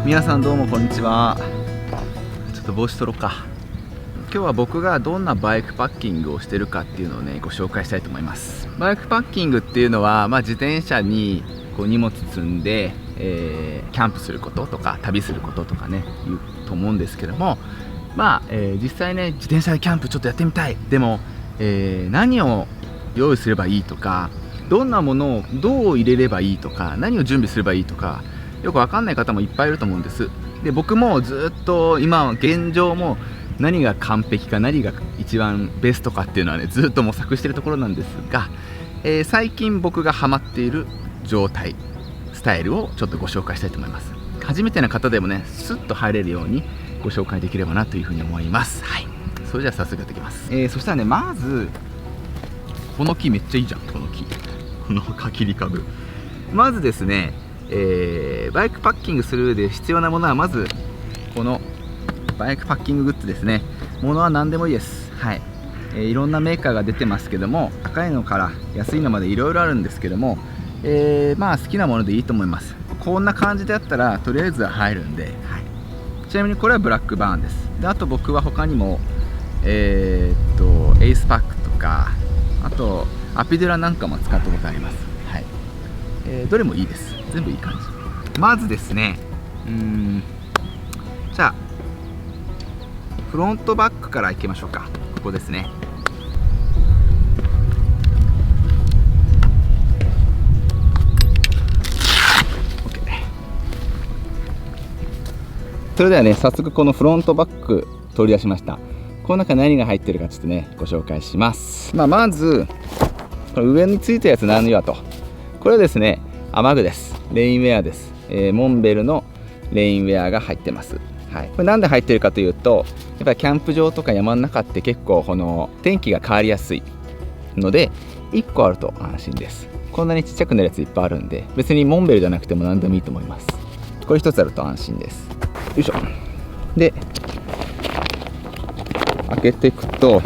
皆さんどうもこんにちは。ちょっと帽子取ろうか。今日は僕がどんなバイクパッキングをしてるかっていうのをねご紹介したいと思います。バイクパッキングっていうのは、自転車にこう荷物積んで、キャンプすることとか旅することとかね言うと思うんですけども、実際ね自転車でキャンプちょっとやってみたい。でも、何を用意すればいいとか、どんなものをどう入れればいいとか、何を準備すればいいとかよくわかんない方もいっぱいいると思うんです。で、僕もずっと今現状も何が完璧か何が一番ベストかっていうのはねずっと模索しているところなんですが、最近僕がハマっている状態スタイルをちょっとご紹介したいと思います。初めての方でもねスッと入れるようにご紹介できればなというふうに思います。はい、それじゃあ早速やっていきます。そしたらね、まずこの木めっちゃいいじゃん。この木、このかきり株。まずですね、バイクパッキングする上で必要なものはまずこのバイクパッキンググッズですね。ものは何でもいいです。はい、いろんなメーカーが出てますけども、高いのから安いのまでいろいろあるんですけども、好きなものでいいと思います。こんな感じであったらとりあえずは入るんで、はい、ちなみにこれはブラックバーンです。で、あと僕は他にもエースパックとか、あとアピドラなんかも使ったことあります。はい、どれもいいです。全部いい感じ。まずですね、じゃあフロントバックからいきましょうか。ここですね。それではね、早速このフロントバック取り出しました。この中何が入ってるかちょっとねご紹介します。まずこの上についたやつ何やと、これはですね雨具です。レインウェアです。モンベルのレインウェアが入ってます。はい、これなんで入ってるかというと、やっぱりキャンプ場とか山の中って結構この天気が変わりやすいので1個あると安心です。こんなにちっちゃくなるやついっぱいあるんで、別にモンベルじゃなくても何でもいいと思います。これ1つあると安心です。よいしょ。で開けていくと、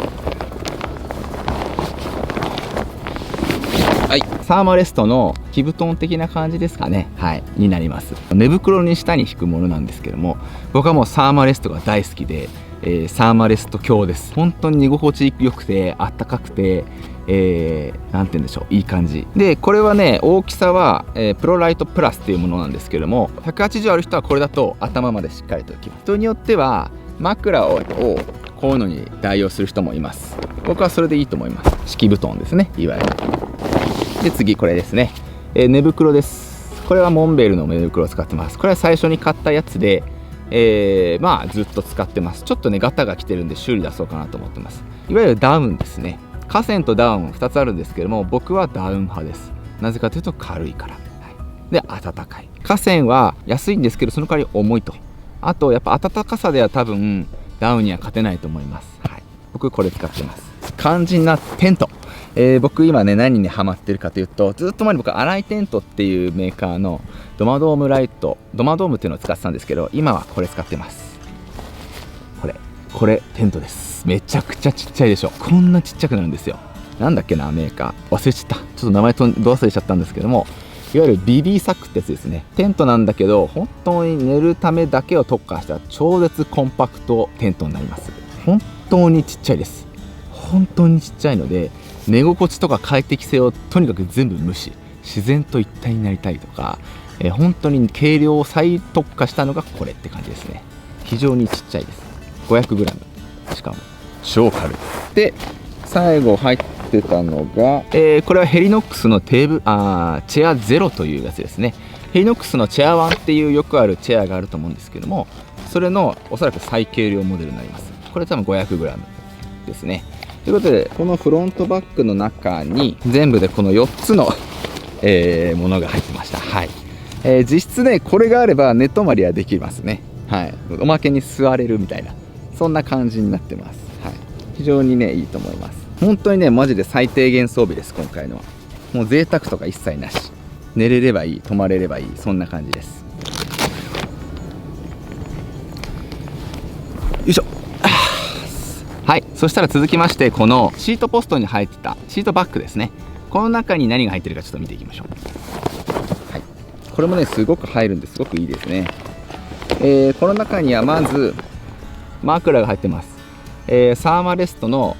はい、サーマレストの木布団的な感じですかね。はい、になります。寝袋に下に引くものなんですけども、僕はもうサーマレストが大好きで、サーマレスト強です。本当に寝心地良くてあったかくて、なんて言うんでしょう、いい感じで、これはね大きさは、プロライトプラスっていうものなんですけども、180ある人はこれだと頭までしっかりときます。人によっては枕をこういうのに代用する人もいます。僕はそれでいいと思います。敷布団ですね、いわゆる。で次これですね、寝袋です。これはモンベルの寝袋を使ってます。これは最初に買ったやつで、ずっと使ってます。ちょっとねガタが来てるんで修理出そうかなと思ってます。いわゆるダウンですね。河川とダウン2つあるんですけども、僕はダウン派です。なぜかというと軽いから、はい、で暖かい。河川は安いんですけどその代わり重いと。あとやっぱ暖かさでは多分ダウンには勝てないと思います。はい、僕これ使ってます。肝心なテント、僕今ね何にハマってるかというと、ずっと前に僕アライテントっていうメーカーのドマドームライト、ドマドームっていうのを使ってたんですけど、今はこれ使ってます。これテントです。めちゃくちゃちっちゃいでしょ。こんなちっちゃくなるんですよ。なんだっけな、メーカー忘れちゃった。ちょっと名前ど忘れちゃったんですけども、いわゆる BB サックってやつですね。テントなんだけど本当に寝るためだけを特化した超絶コンパクトテントになります。本当にちっちゃいです。本当にちっちゃいので、寝心地とか快適性をとにかく全部無視、自然と一体になりたいとか、本当に軽量を再特化したのがこれって感じですね。非常にちっちゃいです。 500g、 しかも超軽い。で最後入ってたのが、これはヘリノックスのチェアゼロというやつですね。ヘリノックスのチェア1っていうよくあるチェアがあると思うんですけども、それのおそらく最軽量モデルになります。これ多分 500g ですね。ということでこのフロントバッグの中に全部でこの4つの、ものが入ってました。はい、実質ねこれがあれば寝泊まりはできますね。はい、おまけに座れるみたいな、そんな感じになってます。はい、非常にねいいと思います。本当にねマジで最低限装備です。今回のはもう贅沢とか一切なし、寝れればいい、泊まれればいい、そんな感じです。よいしょ。はい、そしたら続きまして、このシートポストに入ってたシートバッグですね。この中に何が入ってるかちょっと見ていきましょう。はい、これもねすごく入るんですごくいいですね。この中にはまず枕が入ってます。サーマレストの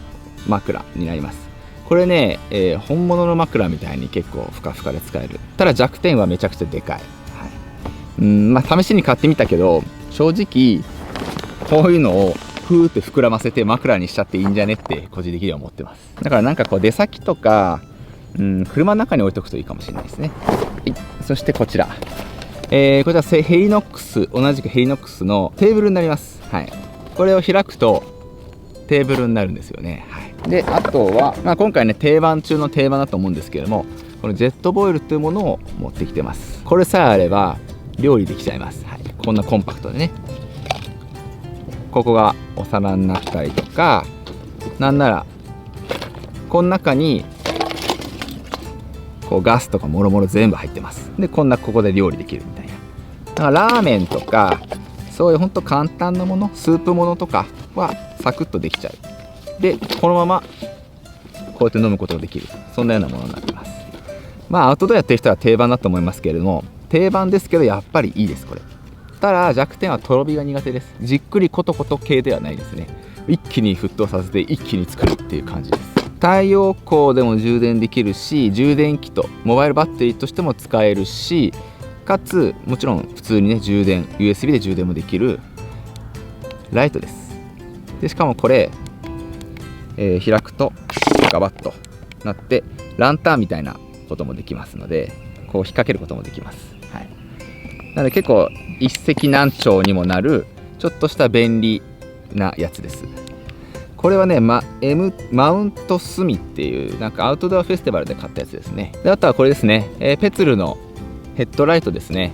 枕になります。これね、本物の枕みたいに結構ふかふかで使える。ただ弱点はめちゃくちゃでかい。はい、試しに買ってみたけど、正直こういうのをふーって膨らませて枕にしちゃっていいんじゃねって個人的には思ってます。だからなんかこう出先とか、車の中に置いとくといいかもしれないですね。はい、そしてこちら、こちらヘリノックス、同じくヘリノックスのテーブルになります。はい、これを開くとテーブルになるんですよね。はい、であとは、今回ね定番中の定番だと思うんですけれども、このジェットボイルというものを持ってきてます。これさえあれば料理できちゃいます。はい、こんなコンパクトでね、ここがお皿になったりとか、なんならこの中にこうガスとかもろもろ全部入ってます。でここで料理できるみたいな。だからラーメンとかそういうほんと簡単なもの、スープものとかはサクッとできちゃう。でこのままこうやって飲むことができる、そんなようなものになってます。アウトドアやってる人は定番だと思いますけれども、定番ですけどやっぱりいいです。これただ弱点はとろ火が苦手です。じっくりコトコト系ではないですね。一気に沸騰させて一気に作るっていう感じです。太陽光でも充電できるし、充電器とモバイルバッテリーとしても使えるし、かつもちろん普通にね充電 USB で充電もできるライトです。でしかもこれ、開くとガバッとなってランタンみたいなこともできますので、こう引っ掛けることもできます。はい、なので結構一石何鳥にもなるちょっとした便利なやつです。これはね、マウントスミっていうなんかアウトドアフェスティバルで買ったやつですね。であとはこれですね、ペツルのヘッドライトですね。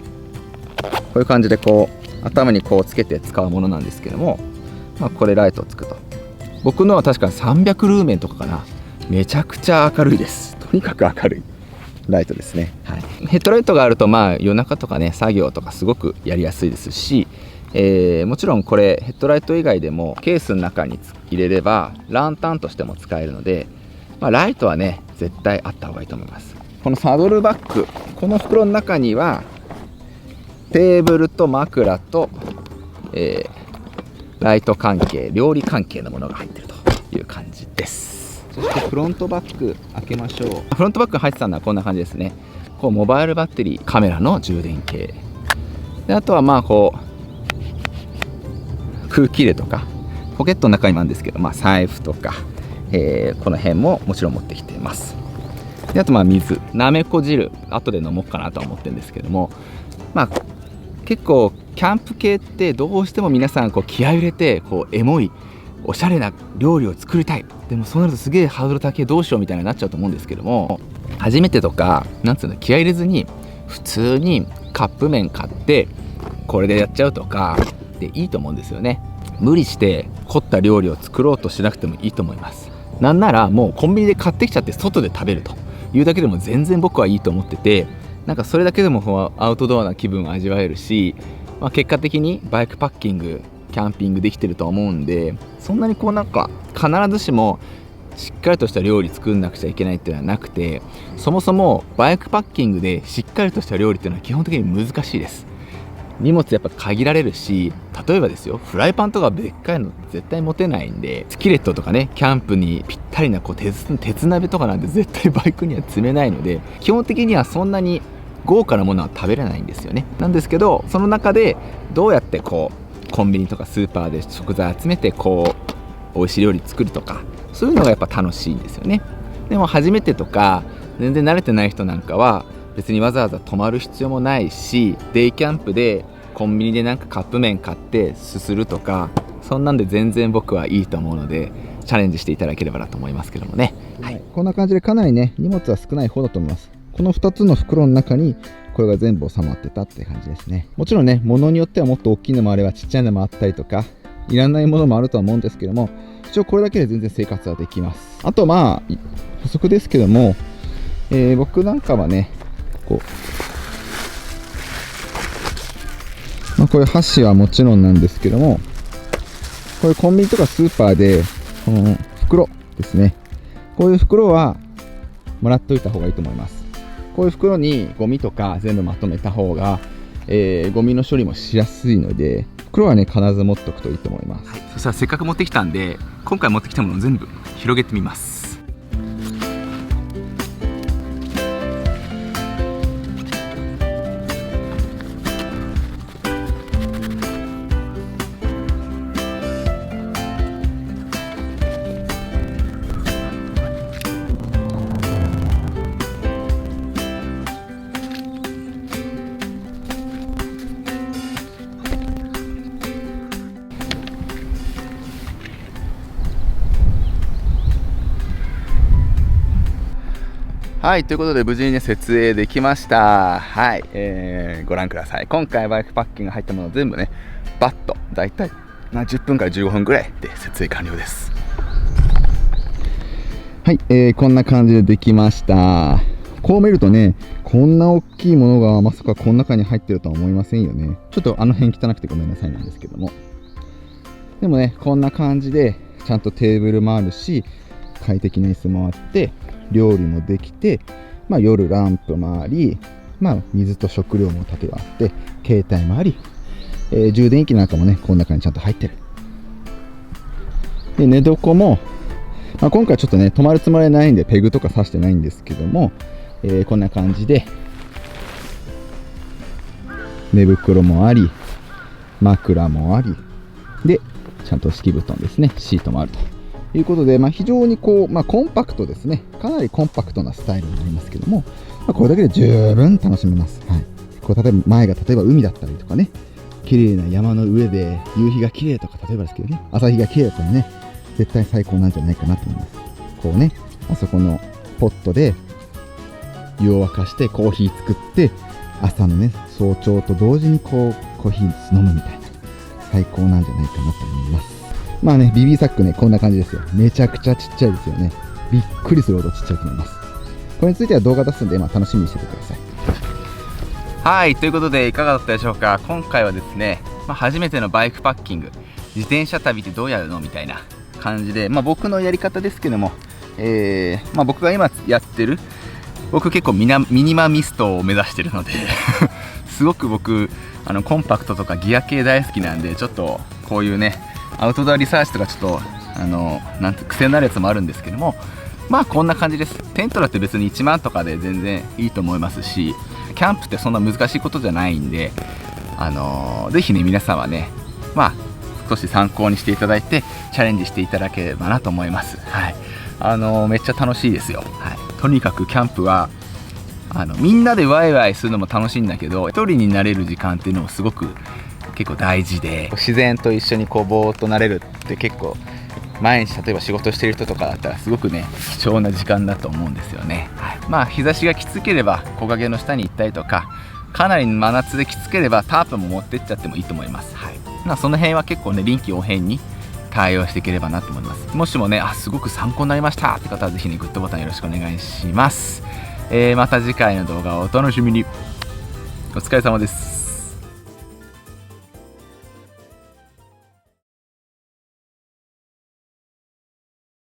こういう感じでこう頭にこうつけて使うものなんですけども、これライトをつくと、僕のは確か300ルーメンとかかな。めちゃくちゃ明るいです。とにかく明るいライトですね。はい、ヘッドライトがあると夜中とかね作業とかすごくやりやすいですし、もちろんこれヘッドライト以外でもケースの中に入れればランタンとしても使えるので、ライトはね絶対あった方がいいと思います。このサドルバッグ、この袋の中にはテーブルと枕と、ライト関係、料理関係のものが入っているという感じです。そしてフロントバッグ開けましょう。フロントバッグ入ってたのはこんな感じですね。こうモバイルバッテリー、カメラの充電系で、あとはこう空気入れとかポケットの中にもあるんですけど、財布とか、この辺ももちろん持ってきています。であと水、なめこ汁後で飲もうかなとは思ってるんですけども、結構キャンプ系ってどうしても皆さんこう気合い入れてこうエモいおしゃれな料理を作りたい、でもそうなるとすげえハードル高い、どうしようみたいになっちゃうと思うんですけども、初めてとか気合い入れずに普通にカップ麺買ってこれでやっちゃうとかでいいと思うんですよね。無理して凝った料理を作ろうとしなくてもいいと思います。なんならもうコンビニで買ってきちゃって外で食べるというだけでも全然僕はいいと思ってて、それだけでもアウトドアな気分を味わえるし、結果的にバイクパッキング、キャンピングできてると思うんで、そんなに必ずしもしっかりとした料理作んなくちゃいけないっていうのはなくて、そもそもバイクパッキングでしっかりとした料理っていうのは基本的に難しいです。荷物やっぱ限られるし、例えばですよ、フライパンとかでっかいの絶対持てないんで、スキレットとかね、キャンプにぴったりな鉄鍋とかなんて絶対バイクには積めないので、基本的にはそんなに豪華なものは食べれないんですよね。なんですけど、その中でどうやってコンビニとかスーパーで食材集めて美味しい料理作るとか、そういうのがやっぱ楽しいんですよね。でも初めてとか全然慣れてない人なんかは別にわざわざ泊まる必要もないし、デイキャンプでコンビニでカップ麺買ってすするとか、そんなんで全然僕はいいと思うので、チャレンジしていただければなと思いますけどもね。はい、こんな感じでかなりね荷物は少ない方だと思います。この2つの袋の中にこれが全部収まってたって感じですね。もちろんね、物によってはもっと大きいのもあればちっちゃいのもあったりとか、いらないものもあるとは思うんですけども、一応これだけで全然生活はできます。あと補足ですけども、僕なんかはねこういう箸はもちろんなんですけども、こういうコンビニとかスーパーでこの袋ですね、こういう袋はもらっといた方がいいと思います。こういう袋にゴミとか全部まとめた方がゴミの処理もしやすいので、袋はね必ず持っておくといいと思います。はい、そしたらせっかく持ってきたんで、今回持ってきたものを全部広げてみます。はい、ということで無事にね設営できました。はい、ご覧ください。今回バイクパッキング入ったもの全部ねバッとだいたい10分から15分ぐらいで設営完了です。はい、こんな感じでできました。こう見るとね、こんな大きいものがまさかこの中に入ってるとは思いませんよね。ちょっとあの辺汚くてごめんなさいなんですけども、でもねこんな感じでちゃんとテーブルもあるし、快適な椅子もあって、料理もできて、夜ランプもあり、水と食料も例えばあって、携帯もあり、充電器なんかもねこの中にちゃんと入ってる。で寝床も、今回ちょっとね泊まるつもりはないんでペグとか刺してないんですけども、こんな感じで寝袋もあり、枕もありで、ちゃんと敷布団ですね、シートもあるということで、非常にコンパクトですね。かなりコンパクトなスタイルになりますけども、これだけで十分楽しめます。はい、例えば前が例えば海だったりとかね、綺麗な山の上で夕日が綺麗とか、例えばですけどね、朝日が綺麗とかね、絶対最高なんじゃないかなと思います。こうね、あそこのポットで湯を沸かしてコーヒー作って、朝のね早朝と同時にコーヒー飲むみたいな、最高なんじゃないかなと思います。BB サックね、こんな感じですよ。めちゃくちゃちっちゃいですよね。びっくりするほどちっちゃいと思います。これについては動画出すんで、楽しみにしててください。はい、ということでいかがだったでしょうか。今回はですね、初めてのバイクパッキング、自転車旅ってどうやるのみたいな感じで、僕のやり方ですけども、僕が今やってる、僕結構ミニマミストを目指してるのですごく僕コンパクトとかギア系大好きなんで、ちょっとこういうねアウトドアリサーチとかちょっとなんて癖になるやつもあるんですけども、こんな感じです。テントだって別に1万とかで全然いいと思いますし、キャンプってそんな難しいことじゃないんで、ぜひね皆さんはね少し参考にしていただいてチャレンジしていただければなと思います。はい、めっちゃ楽しいですよ。はい、とにかくキャンプはみんなでワイワイするのも楽しいんだけど、一人になれる時間っていうのもすごく結構大事で、自然と一緒にぼーっとなれるって結構毎日例えば仕事してる人とかだったらすごくね貴重な時間だと思うんですよね。はい、日差しがきつければ木陰の下に行ったりとか、かなり真夏できつければタープも持ってっちゃってもいいと思います。はい、その辺は結構ね臨機応変に対応していければなと思います。もしもねすごく参考になりましたって方はぜひねグッドボタンよろしくお願いします。また次回の動画をお楽しみに。お疲れ様です。